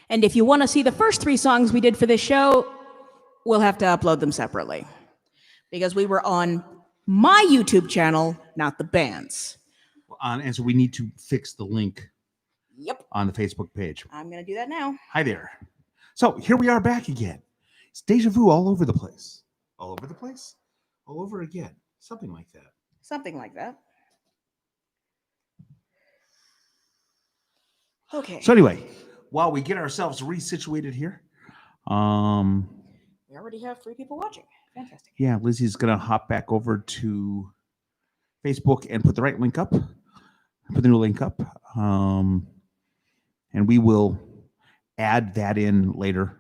And if you want to see the first 3 songs we did for this show, we'll have to upload them separately. Because we were on my YouTube channel, not the band's. And so we need to fix the link Yep. on the Facebook page. I'm going to do that now. Hi there. So here we are back again. It's deja vu all over the place. All over the place? All over again. Something like that. Something like that. Okay. So anyway, while we get ourselves resituated here, we already have 3 people watching. Fantastic. Yeah, Lizzie's going to hop back over to Facebook and put the right link up. Put the new link up. And we will add that in later.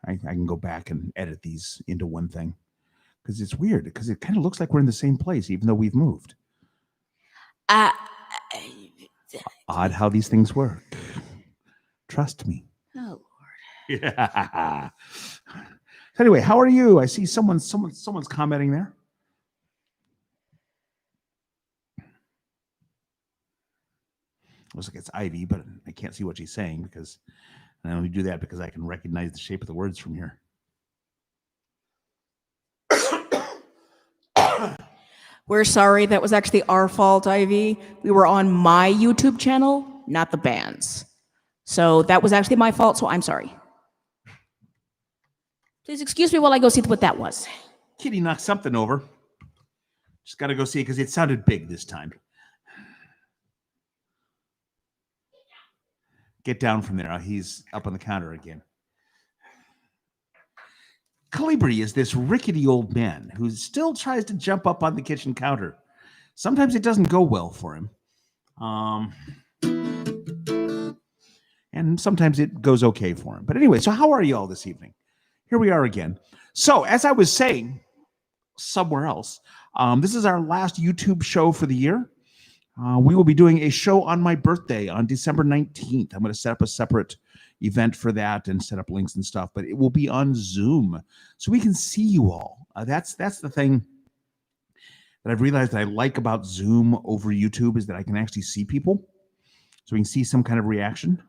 I can go back and edit these into one thing. Because it's weird. Because it kind of looks like we're in the same place, even though we've moved. Odd how these things work. Trust me. Oh, Lord. Yeah. Anyway, how are you? I see someone's commenting there. Looks like it's Ivy, but I can't see what she's saying because I only do that because I can recognize the shape of the words from here. We're sorry. That was actually our fault, Ivy. We were on my YouTube channel, not the band's. So that was actually my fault, so I'm sorry. Please excuse me while I go see what that was. Kitty knocked something over. Just got to go see it because it sounded big this time. Get down from there. He's up on the counter again. Calibri is this rickety old man who still tries to jump up on the kitchen counter. Sometimes it doesn't go well for him. And sometimes it goes okay for him. But anyway, so how are you all this evening? Here we are again. So as I was saying somewhere else, this is our last YouTube show for the year. We will be doing a show on my birthday on December 19th. I'm going to set up a separate event for that and set up links and stuff, but it will be on Zoom so we can see you all. That's the thing that I've realized that I like about Zoom over YouTube is that I can actually see people, so we can see some kind of reaction.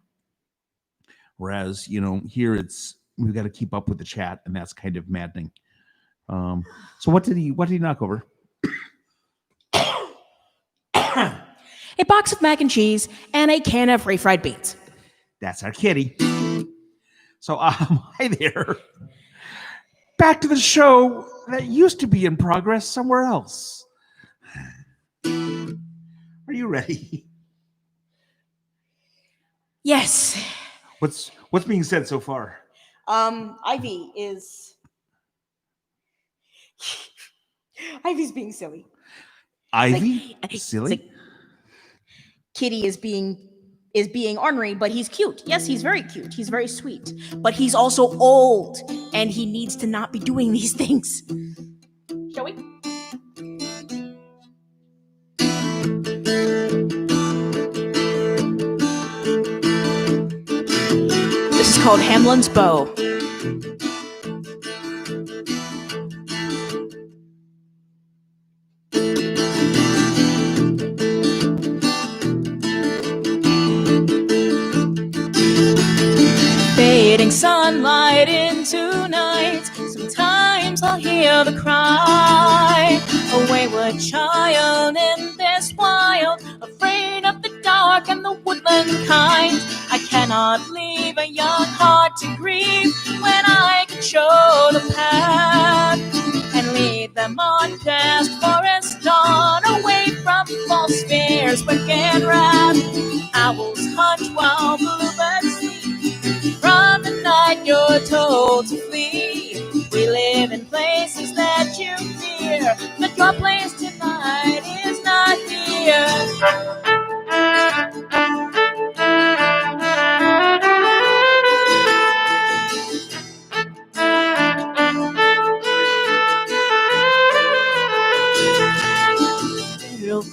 Whereas, here we've got to keep up with the chat, and that's kind of maddening. So what did he knock over? A box of mac and cheese and a can of refried beans. That's our kitty. So, hi there. Back to the show that used to be in progress somewhere else. Are you ready? Yes. What's being said so far? Ivy's being silly. Ivy? Silly? Kitty is being ornery, but he's cute. Yes, he's very cute. He's very sweet. But he's also old, and he needs to not be doing these things. Shall we? This is called Hamlin's Bow. Fading sunlight into night. Sometimes I'll hear the cry. A wayward child in this wild, afraid of the dark and the woodland kind. I cannot leave a young heart to grieve when I can show the path and lead them on past forest dawn, away from false fears, wicked wrath. Owls hunt while bluebirds sleep. From the night you're told to flee. We live in places that you fear, but your place tonight is not here.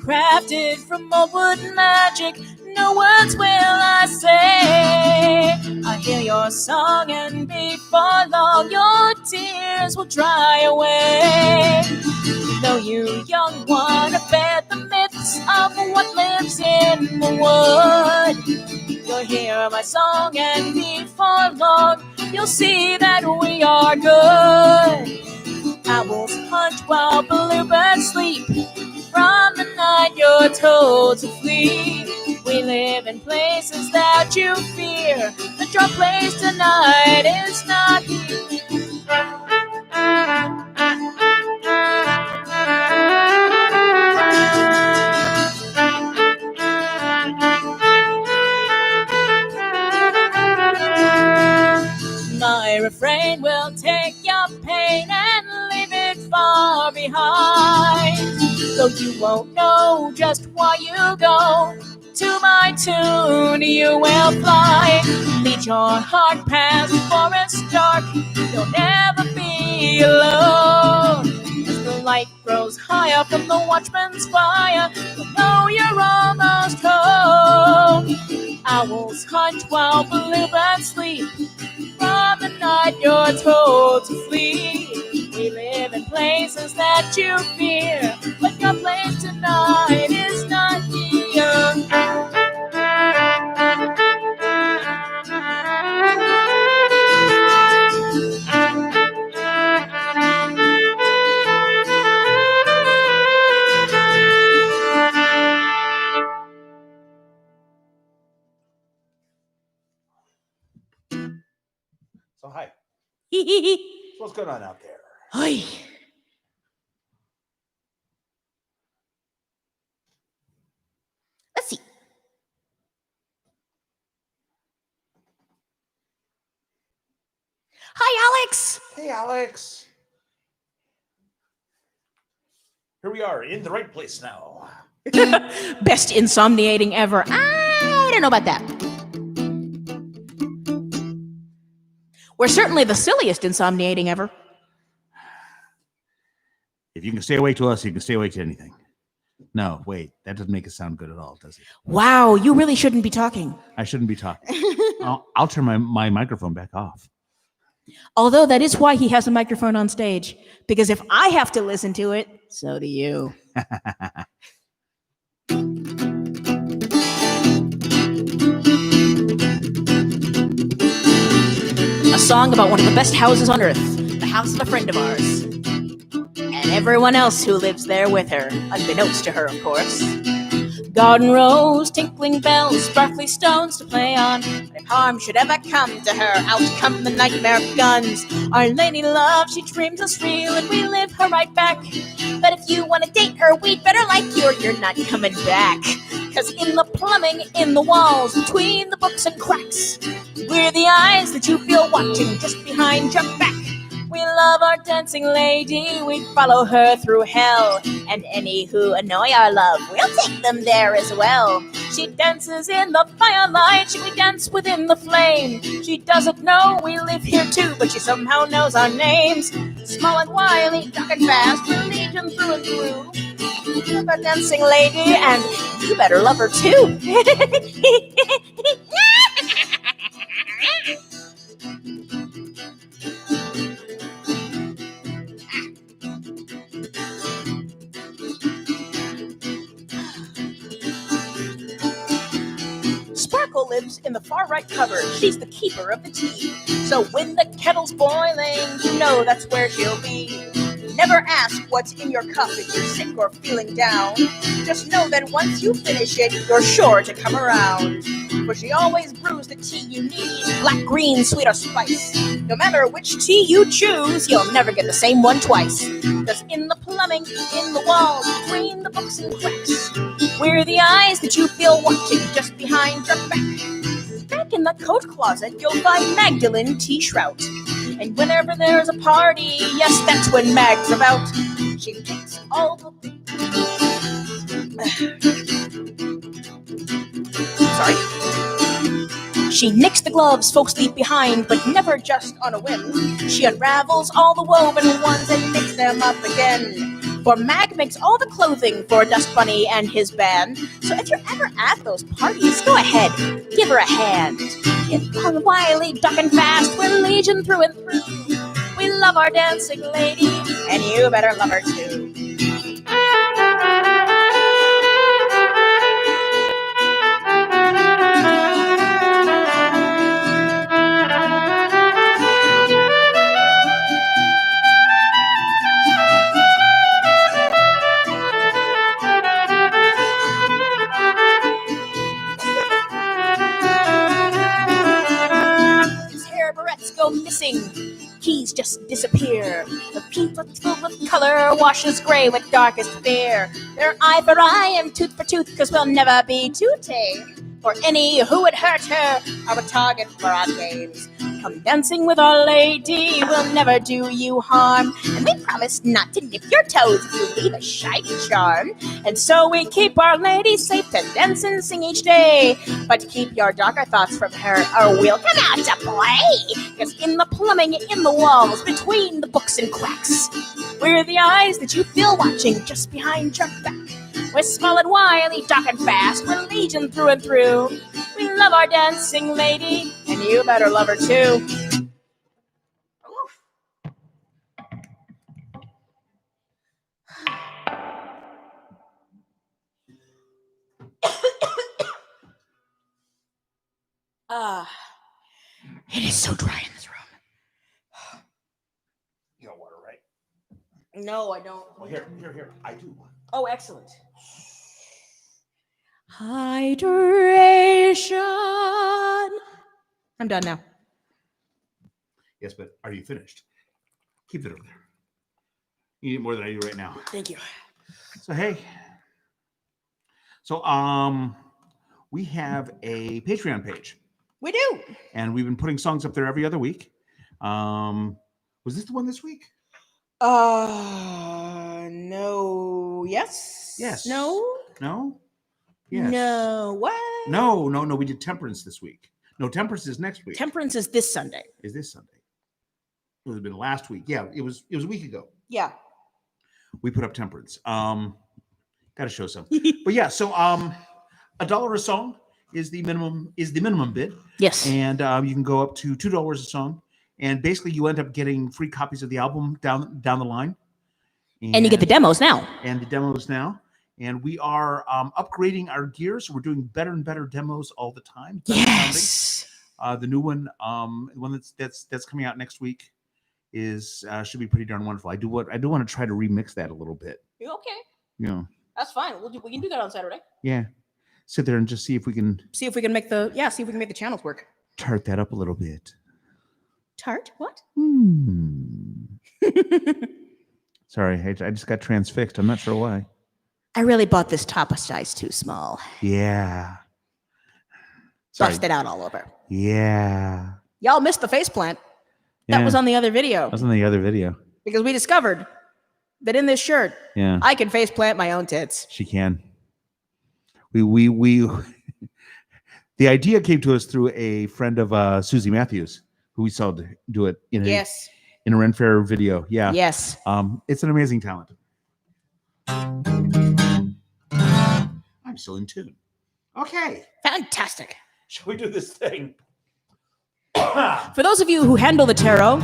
Crafted from old wood magic, no words will I say. I hear your song and before long your tears will dry away. Though you, young one, have fed the myths of what lives in the wood, You'll hear my song, and before long, you'll see that we are good. Owls hunt while bluebirds sleep. From the night you're told to flee. We live in places that you fear, but your place tonight is not here. My refrain will take your pain and leave it far behind. Though you won't know just why you go, to my tune you will fly. Lead your heart past forest dark, you'll never be alone. As the light grows higher from the watchman's fire, you'll know you're almost home. Owls hunt while bluebirds sleep. From the night you're told to flee. We live in places that you fear, but your place tonight is not here. So hi. So what's going on out there? Hi. Let's see. Hi, Alex. Hey, Alex. Here we are in the right place now. Best insomniating ever. I don't know about that. We're certainly the silliest insomniating ever. If you can stay awake to us, you can stay awake to anything. No, wait, that doesn't make it sound good at all, does it? Wow, you really shouldn't be talking. I shouldn't be talking. I'll turn my microphone back off. Although that is why he has a microphone on stage. Because if I have to listen to it, so do you. A song about one of the best houses on earth, the house of a friend of ours. And everyone else who lives there with her, unbeknownst to her, of course. Garden rows, tinkling bells, sparkly stones to play on. If harm should ever come to her, out come the nightmare guns. Our lady love, she dreams us real, and we live her right back. But if you want to date her, we'd better like you or you're not coming back. Cause in the plumbing, in the walls, between the books and cracks, we're the eyes that you feel watching just behind your back. We love our dancing lady, we follow her through hell. And any who annoy our love, we'll take them there as well. She dances in the firelight, we dance within the flame. She doesn't know we live here too, but she somehow knows our names. Small and wily, dark and fast, we're legion through and through. We love our dancing lady, and you better love her too. Sparkle lives in the far right cupboard. She's the keeper of the tea. So when the kettle's boiling, you know that's where she'll be. Never ask what's in your cup if you're sick or feeling down. Just know that once you finish it, you're sure to come around. For she always brews the tea you need, black, green, sweet, or spice. No matter which tea you choose, you'll never get the same one twice. Cause in the plumbing, in the walls, between the books and cracks, we're the eyes that you feel watching just behind your back. Back in the coat closet, you'll find Magdalene T. Shrout. And whenever there's a party, yes, that's when Mag's about. She takes all the... Sorry. She nicks the gloves folks leave behind, but never just on a whim. She unravels all the woven ones and knits them up again. For Mag makes all the clothing for Dust Bunny and his band. So if you're ever at those parties, go ahead, give her a hand. It's wily, dark and fast, we're legion through and through. We love our dancing lady, and you better love her too. disappear. The people filled with color washes gray with darkest fear. They're eye for eye and tooth for tooth, 'cause we'll never be too tame. For any who would hurt her are a target for our games. Come dancing with Our Lady, we'll never do you harm. And we promise not to nip your toes if you leave a shiny charm. And so we keep Our Lady safe to dance and sing each day. But keep your darker thoughts from her, or we'll come out to play. 'Cause in the plumbing, in the walls, between the books and cracks, we're the eyes that you feel watching just behind your back. We're small and wily, dark and fast, we're legion through and through. We love our dancing lady, and you better love her too. It is so dry in this room. You got water, right? No, I don't. Well, here. I do. Oh, excellent. Hydration. I'm done now. Yes, but are you finished? Keep it over there. You need more than I do right now. Thank you. So, hey. So, we have a Patreon page. We do. And we've been putting songs up there every other week. Was this the one this week? No. Yes? Yes. No? No? Yes. No. What? No. We did Temperance this week. No, Temperance is next week. Temperance is this Sunday. Is this Sunday? It would have been last week. Yeah, it was a week ago. Yeah. We put up Temperance. Got to show some. But yeah, so $1 a song is the minimum bid. Yes. And you can go up to $2 a song. And basically you end up getting free copies of the album down the line. And you get the demos now. And we are upgrading our gear, so we're doing better and better demos all the time. Yes. The new one, the one that's coming out next week, is should be pretty darn wonderful. I do want to try to remix that a little bit. Okay. Yeah. That's fine. We can do that on Saturday. Yeah. Sit there and just see if we can make the channels work. Tart that up a little bit. Tart? What? Sorry, I just got transfixed. I'm not sure why. I really bought this top a size too small. Yeah. Busted out all over. Yeah. Y'all missed the faceplant. That was on the other video. That was on the other video. Because we discovered that in this shirt, yeah, I can faceplant my own tits. She can. We the idea came to us through a friend of Susie Matthews, who we saw do it in a Ren Fair video. Yeah. Yes. It's an amazing talent. I'm still in tune. Okay. Fantastic. Shall we do this thing? For those of you who handle the tarot,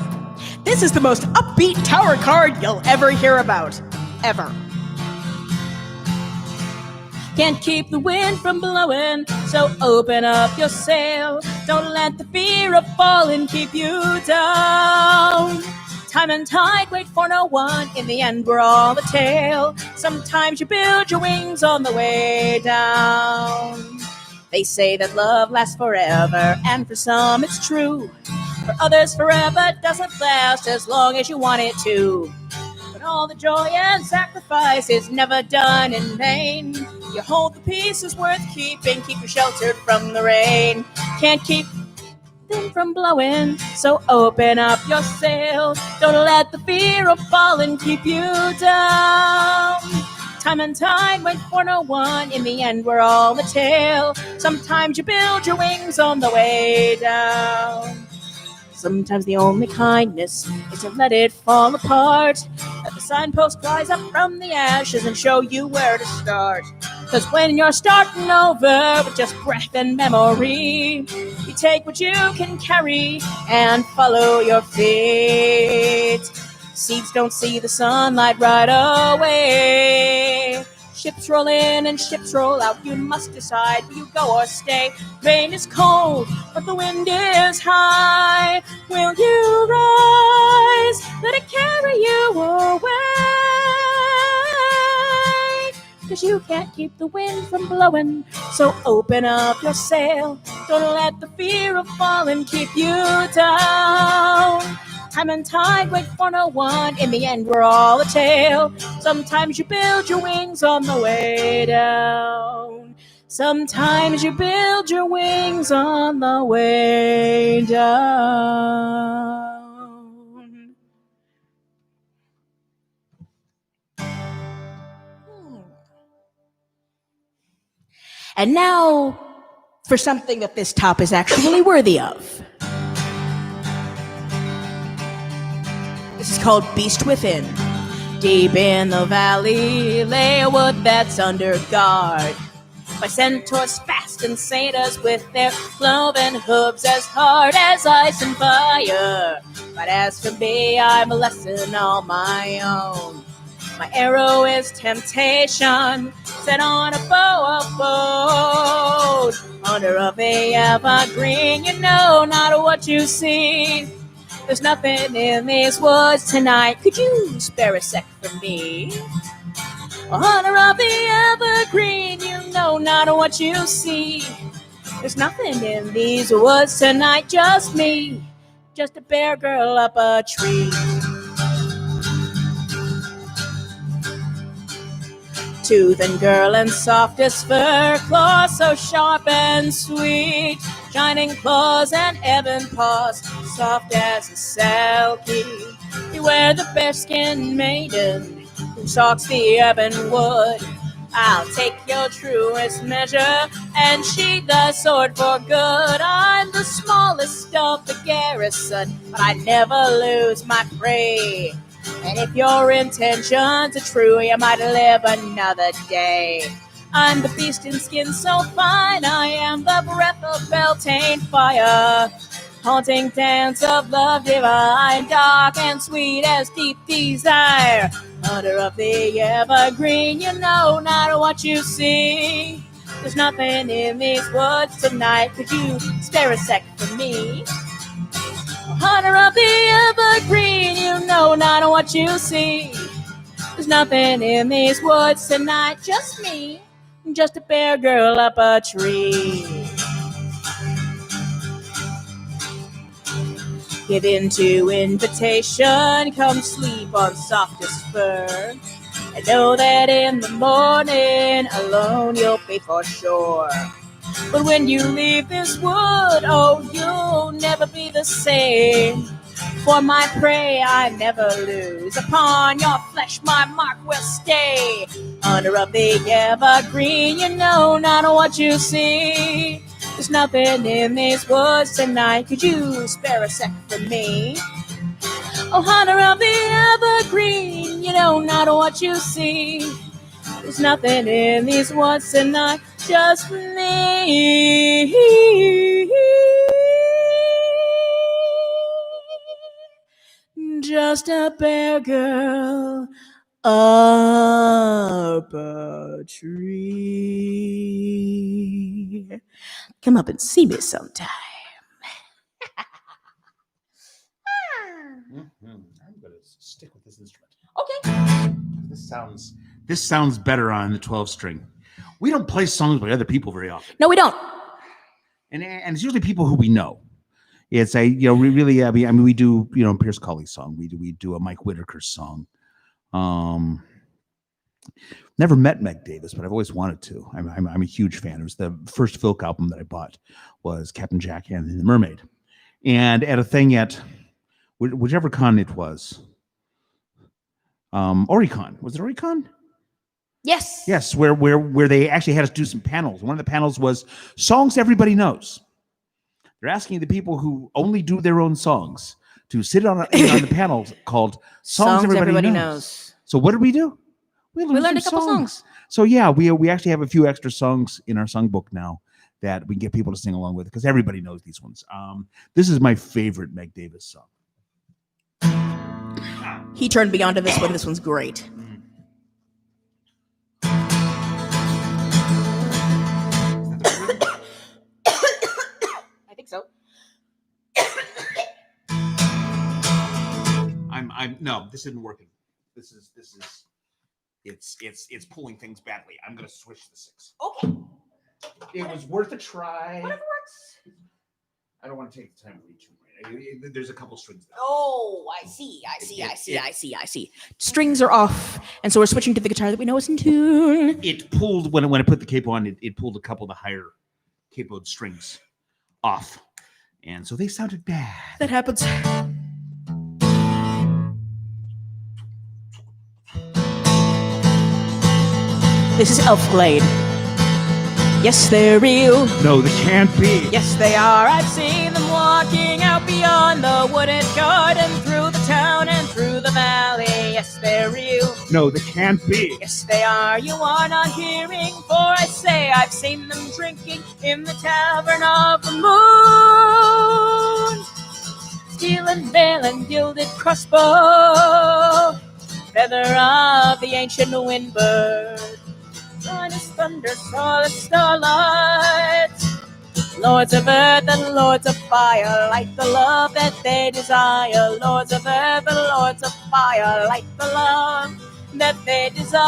this is the most upbeat tower card you'll ever hear about. Ever. Can't keep the wind from blowing, so open up your sail. Don't let the fear of falling keep you down. Time and tide wait for no one. In the end, we're all the tale. Sometimes you build your wings on the way down. They say that love lasts forever, and for some it's true. For others, forever doesn't last as long as you want it to. But all the joy and sacrifice is never done in vain. You hold the pieces worth keeping, keep you sheltered from the rain. Can't keep them from blowing, so open up your sail. Don't let the fear of falling keep you down. Time and tide wait for no one. In the end, we're all the tale. Sometimes you build your wings on the way down. Sometimes the only kindness is to let it fall apart. Let the signpost rise up from the ashes and show you where to start. Cause when you're starting over with just breath and memory, you take what you can carry and follow your feet. Seeds don't see the sunlight right away. Ships roll in and ships roll out. You must decide will you go or stay. Rain is cold, but the wind is high. Will you rise? Let it carry you away. Cause you can't keep the wind from blowing, so open up your sail. Don't let the fear of falling keep you down. Time and tide wait for no one. In the end, we're all a tale. Sometimes you build your wings on the way down. Sometimes you build your wings on the way down. And now for something that this top is actually worthy of. This is called Beast Within. Deep in the valley lay a wood that's under guard by centaurs fast and satyrs with their cloven hooves as hard as ice and fire. But as for me, I'm a lesson all my own. My arrow is temptation, set on a bow of gold. Under of the evergreen, you know not what you see. There's nothing in these woods tonight. Could you spare a sec for me? Hunter of the evergreen, you know not what you see. There's nothing in these woods tonight, just me, just a bear girl up a tree. Tooth and girl and softest fur, claws so sharp and sweet, shining claws and ebon paws, soft as a silky. Beware the bearskin maiden who stalks the ebon wood. I'll take your truest measure and sheathe the sword for good. I'm the smallest of the garrison, but I never lose my prey. And if your intentions are true, you might live another day. I'm the beast in skin so fine, I am the breath of Beltane fire. Haunting dance of love divine, dark and sweet as deep desire. Hunter of the evergreen, you know not what you see. There's nothing in these woods tonight, could you spare a sec for me? Hunter of the evergreen, you know not what you see. There's nothing in these woods tonight, just me, just a bear girl up a tree. Give in to invitation, come sleep on softest fur. And know that in the morning, alone you'll be for sure. But when you leave this wood, oh, you'll never be the same. For my prey I never lose. Upon your flesh my mark will stay. Hunter of the evergreen, you know not what you see. There's nothing in these woods tonight. Could you spare a sec for me? Oh, hunter of the evergreen, you know not what you see. There's nothing in these woods tonight, just me. Just a bear girl up a tree. Come up and see me sometime. I'm going to stick with this instrument. Okay. This sounds better on the 12 string. We don't play songs by other people very often. No, we don't. And it's usually people who we know. It's a, we really, I mean, we do, Pierce Colley's song. We do a Mike Whitaker song. Never met Meg Davis, but I've always wanted to. I'm a huge fan. It was the first Filk album that I bought was Captain Jack and the Mermaid. And at a thing at whichever con it was, Oricon. Was it Oricon? Yes. Yes, where they actually had us do some panels. One of the panels was songs everybody knows. They're asking the people who only do their own songs to sit on the panel called Songs Everybody knows. So what did we do? We learned a couple songs. So yeah, we actually have a few extra songs in our songbook now that we can get people to sing along with because everybody knows these ones. This is my favorite Meg Davis song. He turned me on to this one. This one's great. I think so. No, this isn't working. This is it's pulling things badly. I'm gonna switch the 6. Okay. It was worth a try. Whatever works. I don't want to take the time to read too much. There's a couple strings there. Oh, I see. Strings are off, and so we're switching to the guitar that we know is in tune. It pulled when I put the capo on. It pulled a couple of the higher capoed strings off, and so they sounded bad. That happens. This is Elfglade. Yes, they're real. No, they can't be. Yes, they are. I've seen them walking out beyond the wooded garden, through the town and through the valley. Yes, they're real. No, they can't be. Yes, they are. You are not hearing, for I say I've seen them drinking in the tavern of the moon. Steel and veil and gilded crossbow, feather of the ancient windbird. Brightest thunder, solid starlight. Lords of earth and lords of fire, light the love that they desire. Lords of earth and lords of fire, light the love that they desire.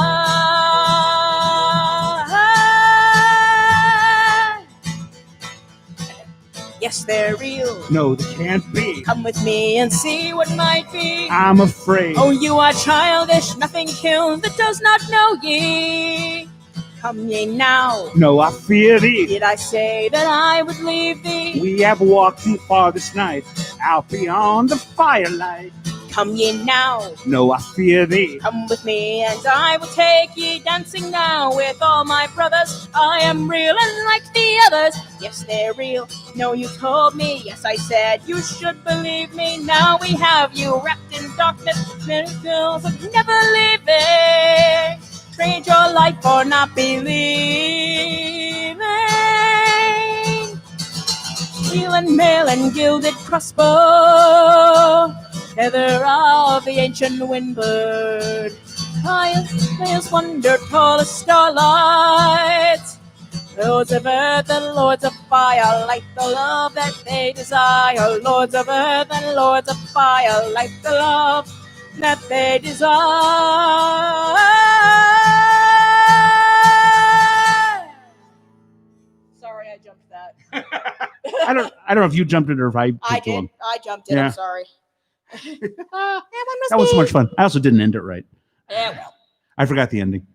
Yes, they're real. No, they can't be. Come with me and see what might be. I'm afraid. Oh, you are childish, nothing kills that does not know ye. Come ye now. No, I fear thee. Did I say that I would leave thee? We have walked too far this night, out beyond the firelight. Come ye now. No, I fear thee. Come with me and I will take ye dancing now with all my brothers. I am real and like the others. Yes, they're real. No, you told me. Yes, I said you should believe me. Now we have you wrapped in darkness. Miracles of never leaving. Trade your life for not believing. Steel and mail and gilded crossbow, feather of the ancient windbird. Highest wonder, tallest starlight. Lords of earth and lords of fire, light the love that they desire. Lords of earth and lords of fire, light the love that they desire. Sorry, I jumped that. I don't know if you jumped it or if I did. Along. I jumped it. Yeah. I'm sorry. That was so much fun. I also didn't end it right. Yeah, well. I forgot the ending.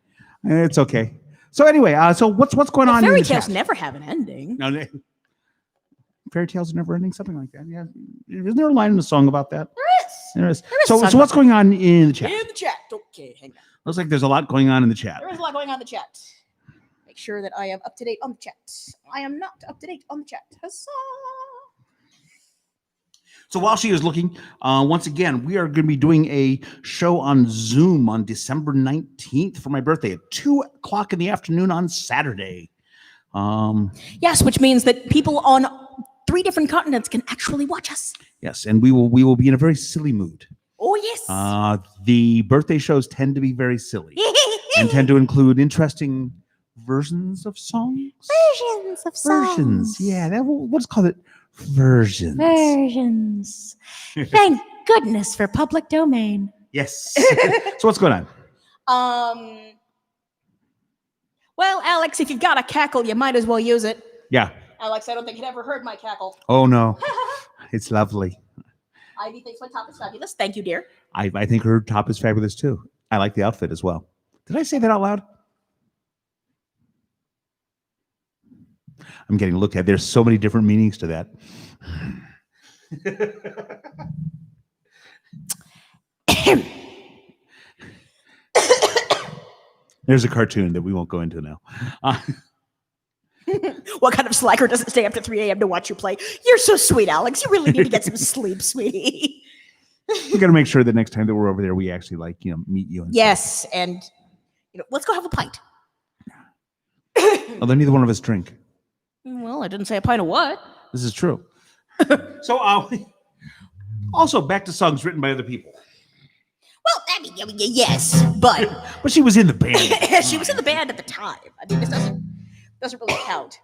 It's okay. So anyway, so what's going on? Fairy in the tales chat? never have an ending. No, fairy tales are never ending. Something like that. Yeah, isn't there a line in the song about that? There is. There is. So what's going on in the chat? In the chat. Okay, hang on. Looks like there's a lot going on in the chat. There is a lot going on in the chat. Make sure that I am up to date on the chat. I am not up to date on the chat. Huzzah! So while she is looking, once again, we are going to be doing a show on Zoom on December 19th for my birthday at 2:00 in the afternoon on Saturday. Yes, which means that people on 3 different continents can actually watch us. Yes, and we will be in a very silly mood. Oh, yes. The birthday shows tend to be very silly and tend to include interesting versions of songs. Versions. Yeah, let's call it versions. Versions. Thank goodness for public domain. Yes. So what's going on? Well, Alex, if you've got a cackle, you might as well use it. Yeah. Alex, I don't think you'd ever heard my cackle. Oh, no. It's lovely. Ivy thinks my top is fabulous. Thank you, dear. I think her top is fabulous, too. I like the outfit as well. Did I say that out loud? I'm getting looked at. There's so many different meanings to that. There's a cartoon that we won't go into now. What kind of slacker doesn't stay up to 3 a.m. to watch you play? You're so sweet, Alex. You really need to get some sleep, sweetie. We got to make sure that next time that we're over there, we actually meet you. And yes, and let's go have a pint. Although neither one of us drink. Well, I didn't say a pint of what. This is true. So, also back to songs written by other people. Well, I mean, yes, but she was in the band. She was in the band at the time. I mean, this doesn't really count.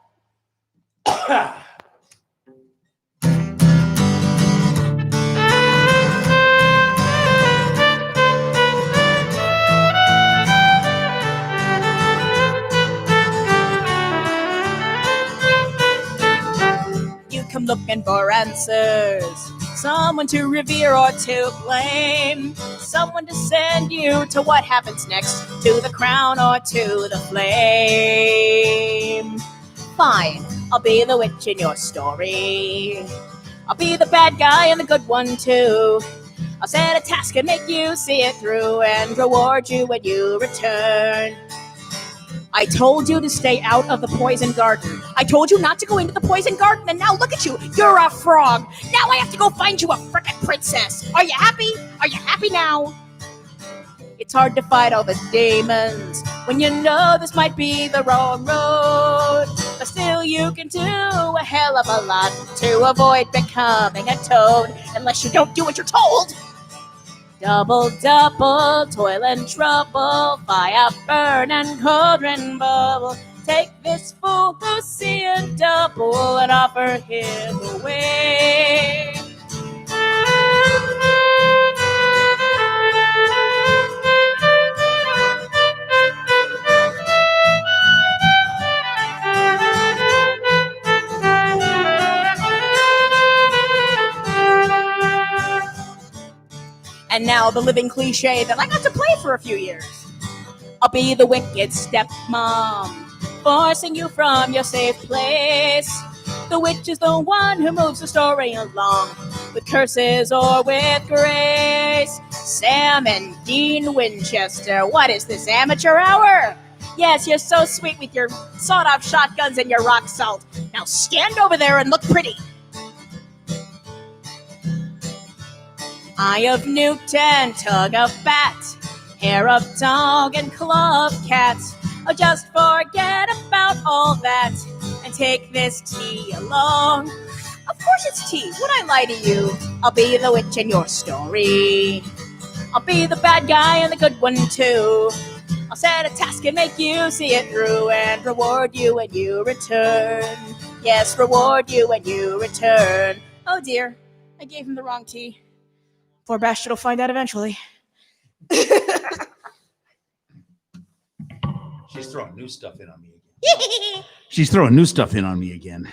You come looking for answers. someone to revere or to blame, someone to send you to what happens next, to the crown or to the flame. Fine, I'll be the witch in your story. I'll be the bad guy and the good one too. I'll set a task and make you see it through and reward you when you return. I told you to stay out of the poison garden. I told you not to go into the poison garden, and now look at you. You're a frog. Now I have to go find you a frickin' princess. Are you happy? Are you happy now? It's hard to fight all the demons when you know this might be the wrong road. But still you can do a hell of a lot to avoid becoming a toad, unless you don't do what you're told. Double, double, toil and trouble, fire burn and cauldron bubble. Take this fool who's seeing double and offer him away. And now the living cliche that I got to play for a few years. I'll be the wicked stepmom, forcing you from your safe place. The witch is the one who moves the story along, with curses or with grace. Sam and Dean Winchester, what is this, amateur hour? Yes, you're so sweet with your sawed-off shotguns and your rock salt. Now stand over there and look pretty. Eye of Newton, tug of bat, hair of dog and claw of cat. Oh, just forget about all that and take this tea along. Of course it's tea. Would I lie to you? I'll be the witch in your story. I'll be the bad guy and the good one too. I'll set a task and make you see it through and reward you when you return. Yes, reward you when you return. Oh dear, I gave him the wrong tea. Poor Bastard will find out eventually. She's throwing new stuff in on me again. She's throwing new stuff in on me again.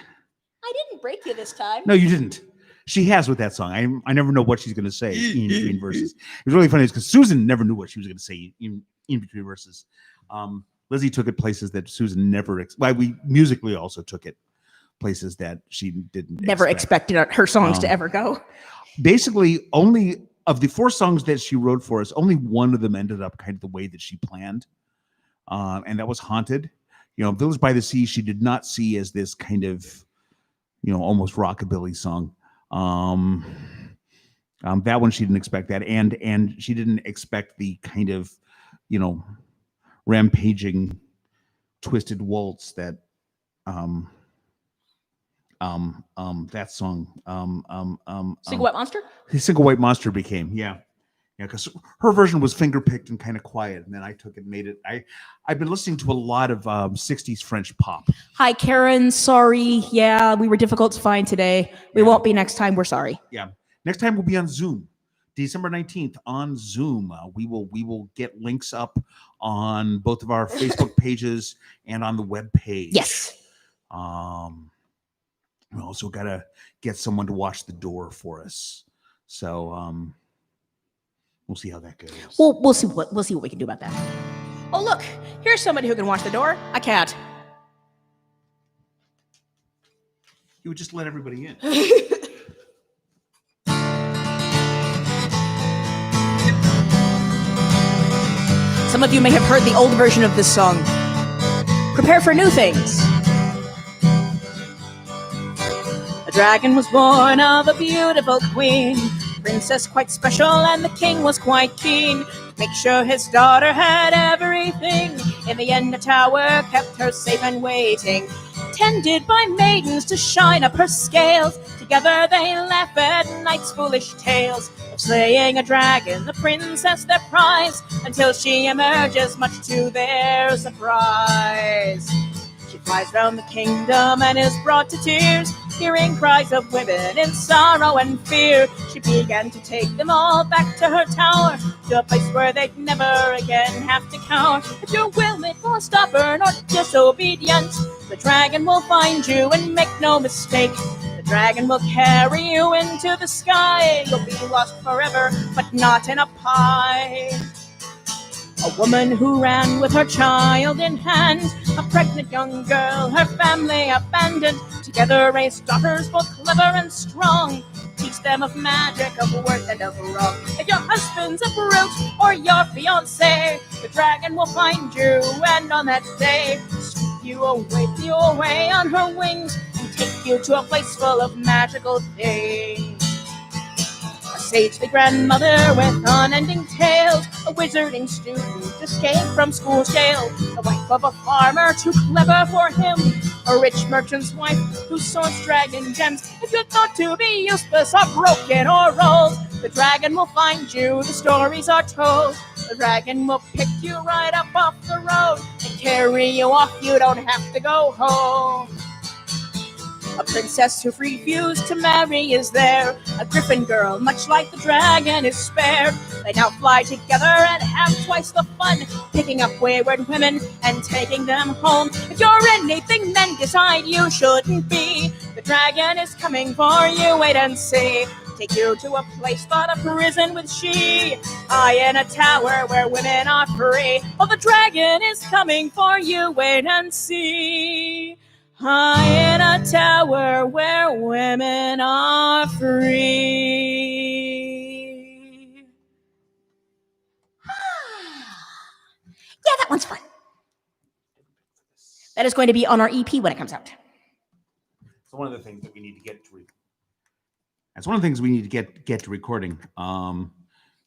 I didn't break you this time. No, you didn't. She has with that song. I never know what she's going to say in between verses. It was really funny because Susan never knew what she was going to say in between verses. Lizzie took it places that Susan never. We musically also took it places that she didn't. Never expected her songs to ever go. Basically, only of the 4 songs that she wrote for us, only one of them ended up kind of the way that she planned, and that was Haunted. Village by the Sea, she did not see as this kind of, almost rockabilly song. That one she didn't expect that, and she didn't expect the kind of, rampaging, twisted waltz that. That song, Single White Monster? Single White Monster became, because her version was finger-picked and kind of quiet, and then I took it and made it. I've been listening to a lot of 60s French pop. Hi, Karen. Sorry. Yeah, we were difficult to find today. We won't be next time. We're sorry. Yeah. Next time we'll be on Zoom. December 19th on Zoom. We will get links up on both of our Facebook pages and on the web page. Yes. We also got to get someone to watch the door for us. So we'll see how that goes. We'll see what we can do about that. Oh, look, here's somebody who can watch the door. A cat. You would just let everybody in. Some of you may have heard the old version of this song. Prepare for new things. A dragon was born of a beautiful queen, princess quite special, and the king was quite keen to make sure his daughter had everything. In the end, the tower kept her safe and waiting, tended by maidens to shine up her scales. Together they laugh at night's foolish tales of slaying a dragon, the princess their prize, until she emerges much to their surprise. She flies round the kingdom and is brought to tears, hearing cries of women in sorrow and fear. She began to take them all back to her tower, to a place where they'd never again have to cower. If you're willing or stubborn or disobedient, the dragon will find you, and make no mistake, the dragon will carry you into the sky. You'll be lost forever, but not in a pie. A woman who ran with her child in hand, a pregnant young girl, her family abandoned. Together raised daughters, both clever and strong. Teach them of magic, of worth and of wrong. If your husband's a brute or your fiancé, the dragon will find you, and on that day, sweep you away on her wings, and take you to a place full of magical things. A sagely grandmother with unending tales, a wizarding student escaped from school's jail, the wife of a farmer too clever for him, a rich merchant's wife whose swords dragon gems. If you're thought to be useless or broken or old, the dragon will find you, the stories are told. The dragon will pick you right up off the road and carry you off, you don't have to go home. A princess who refused to marry is there, a griffin girl, much like the dragon, is spared. They now fly together and have twice the fun, picking up wayward women and taking them home. If you're anything men decide you shouldn't be, the dragon is coming for you, wait and see. Take you to a place thought a prison with she, high in a tower where women are free. Oh, the dragon is coming for you, wait and see. High in a tower where women are free. Yeah, that one's fun. That is going to be on our EP when it comes out. So one of the things that we need to get to that's one of the things we need to get to recording. Because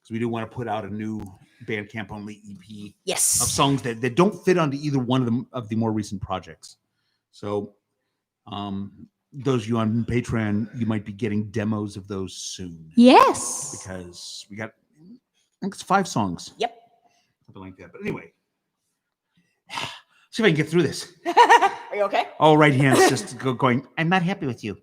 we do want to put out a new Bandcamp only EP. Yes. Of songs that don't fit onto either one of the more recent projects. So those of you on Patreon, you might be getting demos of those soon. Yes. Because we got, I think it's 5 songs. Yep. Something like that. But anyway, see if I can get through this. Are you okay? Oh, right hand's just going, I'm not happy with you.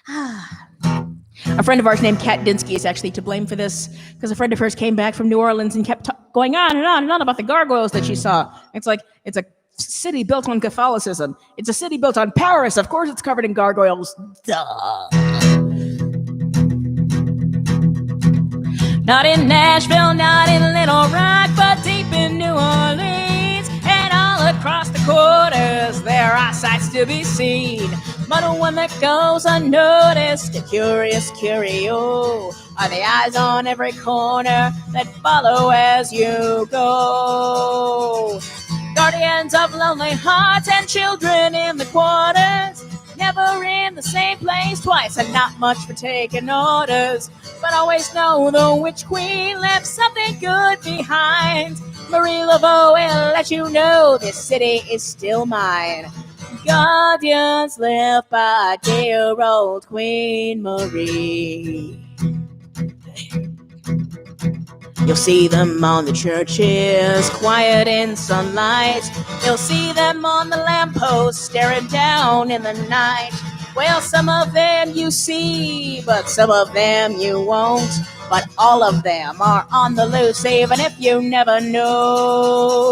A friend of ours named Kat Dinsky is actually to blame for this, because a friend of hers came back from New Orleans and kept going on and on and on about the gargoyles that she saw. It's like, it's a city built on Catholicism. It's a city built on Paris. Of course it's covered in gargoyles. Duh. Not in Nashville, not in Little Rock, but deep in New Orleans and all across the quarters, there are sights to be seen. But one that goes unnoticed, a curious curio, are the eyes on every corner that follow as you go. Guardians of lonely hearts and children in the quarters, never in the same place twice, and not much for taking orders, but always know the witch queen left something good behind. Marie Laveau will let you know this city is still mine. Guardians left by dear old Queen Marie. You'll see them on the churches, quiet in sunlight. You'll see them on the lampposts, staring down in the night. Well, some of them you see, but some of them you won't. But all of them are on the loose, even if you never know.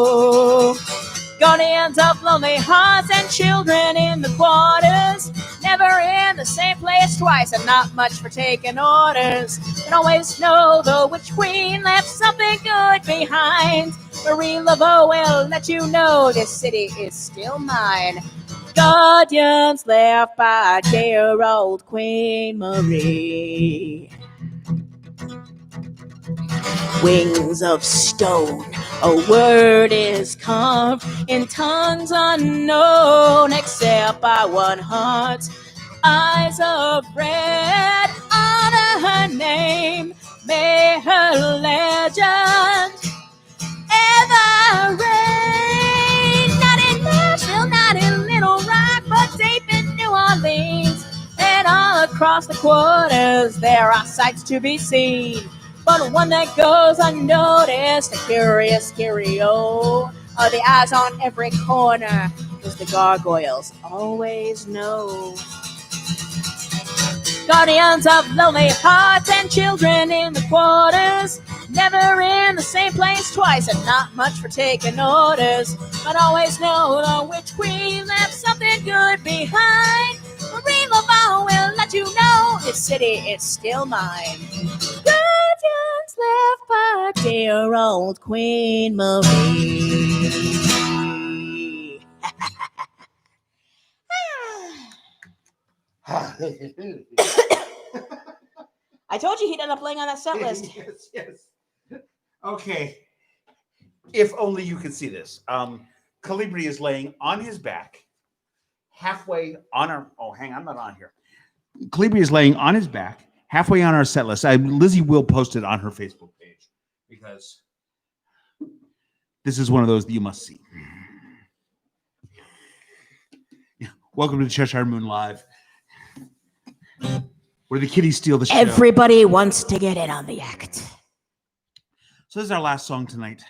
Guardians of lonely hearts and children in the quarters, never in the same place twice, and not much for taking orders, but always know the witch queen left something good behind. Marie Laveau will let you know this city is still mine. Guardians left by dear old Queen Marie. Wings of stone, a word is carved in tongues unknown except by one heart. Eyes of red, honor her name, may her legend ever reign. Not in Nashville, not in Little Rock, but deep in New Orleans and all across the quarters, there are sights to be seen. But one that goes unnoticed, a curious curio, are the eyes on every corner, because the gargoyles always know. Guardians of lonely hearts and children in the quarters, never in the same place twice, and not much for taking orders, but always know the witch queen left something good behind. Marie Queen Lavar will let you know this city is still mine. Guardians left by dear old Queen Marie. I told you he'd end up playing on that set list. Yes. Okay. If only you could see this. Calibri is laying on his back, halfway on our. Oh, hang on, I'm not on here. Calibri is laying on his back, halfway on our set list. Lizzie will post it on her Facebook page because this is one of those that you must see. Welcome to Cheshire Moon Live, where the kitties steal the show. Everybody wants to get in on the act. So this is our last song tonight.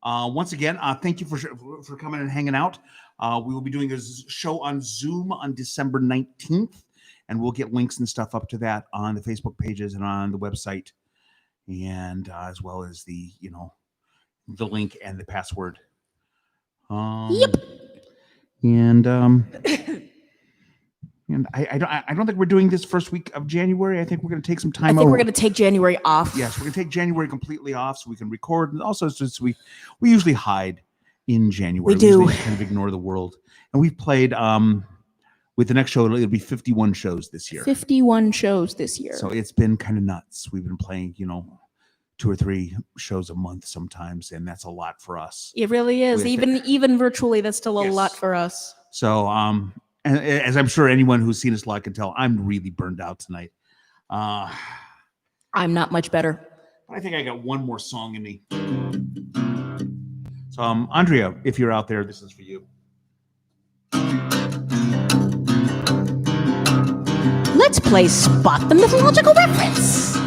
Once again, thank you for coming and hanging out. We will be doing a show on Zoom on December 19th, and we'll get links and stuff up to that on the Facebook pages and on the website, and as well as the link and the password. Yep. And I don't think we're doing this first week of January. I think we're going to take some time. I think we're going to take January off. Yes, we're going to take January completely off so we can record. And also, since we usually hide in January. We do. Usually kind of ignore the world. And we've played with the next show. It'll be 51 shows this year. 51 shows this year. So it's been kind of nuts. We've been playing, 2 or 3 shows a month sometimes, and that's a lot for us. It really is. Even virtually, that's still a lot for us. So, and as I'm sure anyone who's seen us live can tell, I'm really burned out tonight. I'm not much better. I think I got one more song in me. So, Andrea, if you're out there, this is for you. Let's play Spot the Mythological Reference.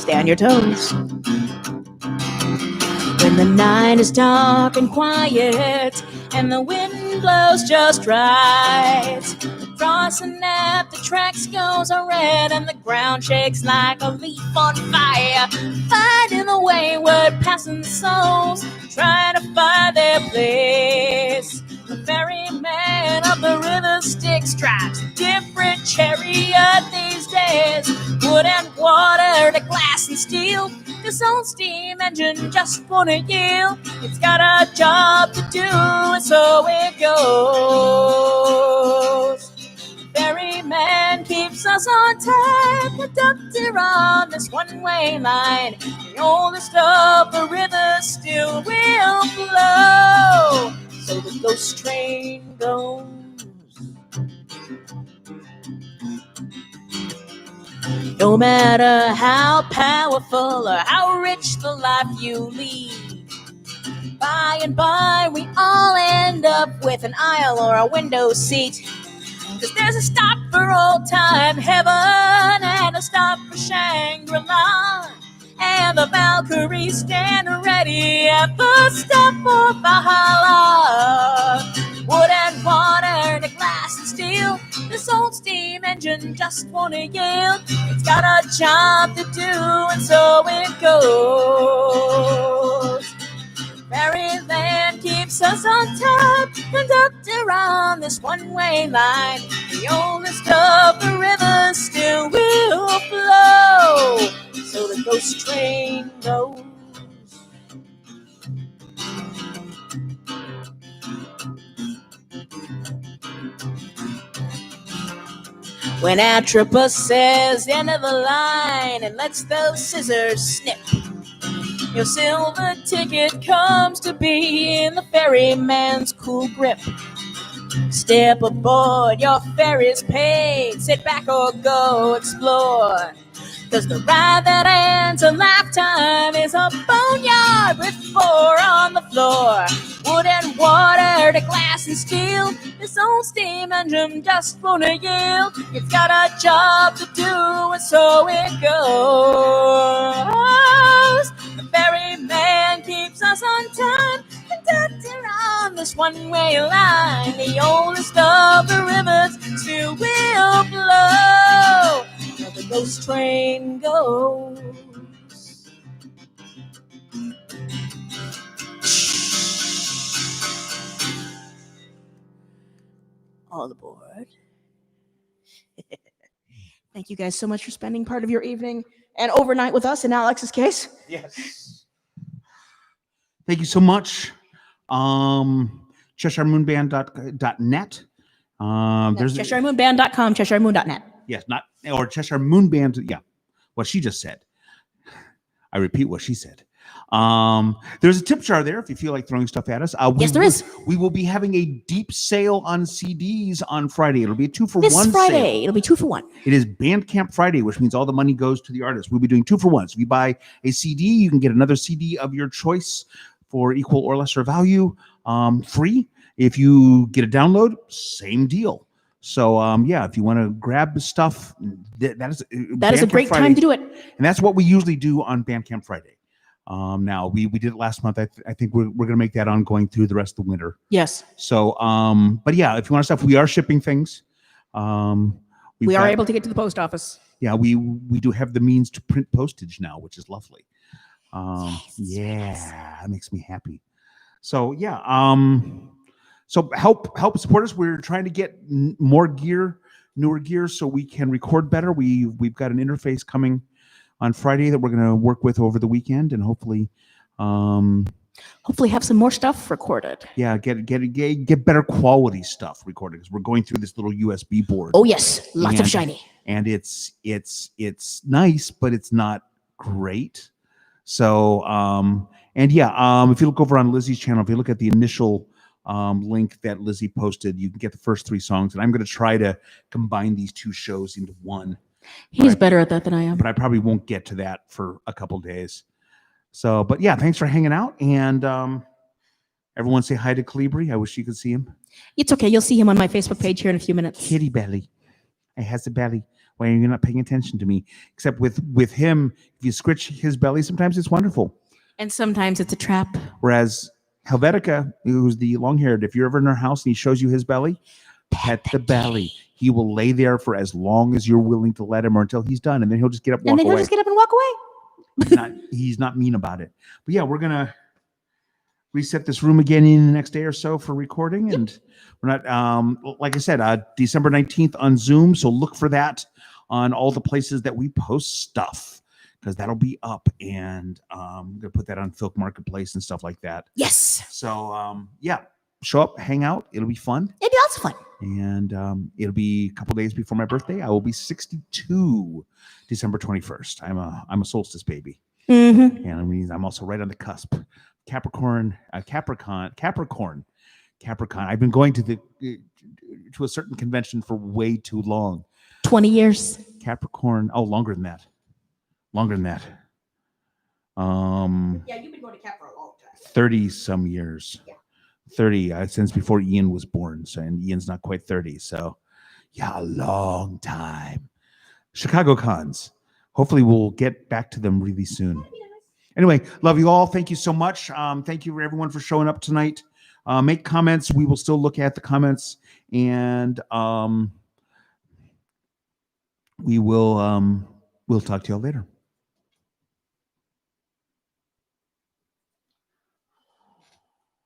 Stay on your toes. When the night is dark and quiet and the wind blows just right, crossing at the tracks goes a red and the ground shakes like a leaf on fire, finding the wayward passing souls trying to find their place. The ferryman up the river Styx drives a different chariot these days. Wood and water to glass and steel, this old steam engine just won't yield. It's got a job to do, and so it goes. Ferryman keeps us on time, conductor on this one-way line. The oldest of the rivers still will flow, so the ghost train goes. No matter how powerful or how rich the life you lead, by and by we all end up with an aisle or a window seat. 'Cause there's a stop for old time heaven and a stop for Shangri-La, and the Valkyries stand ready at the stop for Valhalla. Wood and water to glass and steel, this old steam engine just won't yield. It's got a job to do, and so it goes. Fairyland keeps us on time, conductor on this one-way line. The oldest of the rivers still will flow, so the ghost train goes. When Atropos says end of the line and lets those scissors snip, your silver ticket comes to be in the ferryman's cool grip. Step aboard, your ferry's paid, sit back or go explore. 'Cause the ride that ends a lifetime is a boneyard with 4 on the floor. Wood and water to glass and steel, this old steam engine just won't yield. It's got a job to do, and so it goes. The ferryman keeps us on time, conductor on this one-way line. The oldest of the rivers still will flow, where the ghost train goes. all aboard. Thank you guys so much for spending part of your evening and overnight with us in Alex's case. Yes. Thank you so much. CheshireMoonBand.net. There's CheshireMoonBand.com, CheshireMoon.net. Yes, not or Cheshire Moonband. Yeah, what she just said. I repeat what she said. There's a tip jar there if you feel like throwing stuff at us. Yes, there is. We will be having a deep sale on CDs on Friday. It'll be a 2-for-1 This Friday, sale. it'll be 2 for 1. It is Bandcamp Friday, which means all the money goes to the artist. We'll be doing 2-for-1. So if you buy a CD, you can get another CD of your choice for equal or lesser value, free. If you get a download, same deal. So yeah, if you want to grab stuff, that is a great time to do it. And that's what we usually do on Bandcamp Friday. Now we did it last month. I think we're going to make that ongoing through the rest of the winter. Yes. So but yeah, if you want stuff, we are shipping things. We are able to get to the post office. Yeah, we do have the means to print postage now, which is lovely. Yeah, that makes me happy. So yeah, so help support us. We're trying to get more gear, newer gear, so we can record better. We've got an interface coming on Friday that we're going to work with over the weekend, and hopefully have some more stuff recorded. Yeah, get better quality stuff recorded, because we're going through this little USB board. Oh yes, lots of shiny. And it's nice, but it's not great. So and yeah, if you look over on Lizzie's channel, if you look at the initial link that Lizzie posted, you can get the first 3 songs, and I'm going to try to combine these 2 shows into one. He's better at that than I am. But I probably won't get to that for a couple days. So, but yeah, thanks for hanging out, and everyone say hi to Calibri. I wish you could see him. It's okay. You'll see him on my Facebook page here in a few minutes. Kitty belly. It has a belly. Why are you not paying attention to me? Except with him, if you scratch his belly, sometimes it's wonderful. And sometimes it's a trap. Whereas Helvetica, who's the long-haired, if you're ever in our house and he shows you his belly, pet the belly. He will lay there for as long as you're willing to let him, or until he's done, and then he'll just get up and walk away. He'll just get up and walk away. He's not mean about it. But yeah, we're gonna reset this room again in the next day or so for recording, and we're not like I said, December 19th on Zoom. So look for that on all the places that we post stuff, because that'll be up, and I'm gonna put that on Filk Marketplace and stuff like that. Yes. So yeah, show up, hang out. It'll be fun. It'll be lots of fun. And it'll be a couple days before my birthday. I will be 62, December 21st. I'm a solstice baby, and I mean I'm also right on the cusp. Capricorn. I've been going to a certain convention for way too long. 20 years. Capricorn. Oh, longer than that. Yeah, you've been going to Cap for a long time. 30 some years. Yeah. 30 since before Ian was born. So, and Ian's not quite 30. So yeah, a long time. Chicago cons. Hopefully we'll get back to them really soon. Anyway, love you all. Thank you so much. Thank you everyone for showing up tonight. Make comments. We will still look at the comments, and we'll talk to you all later.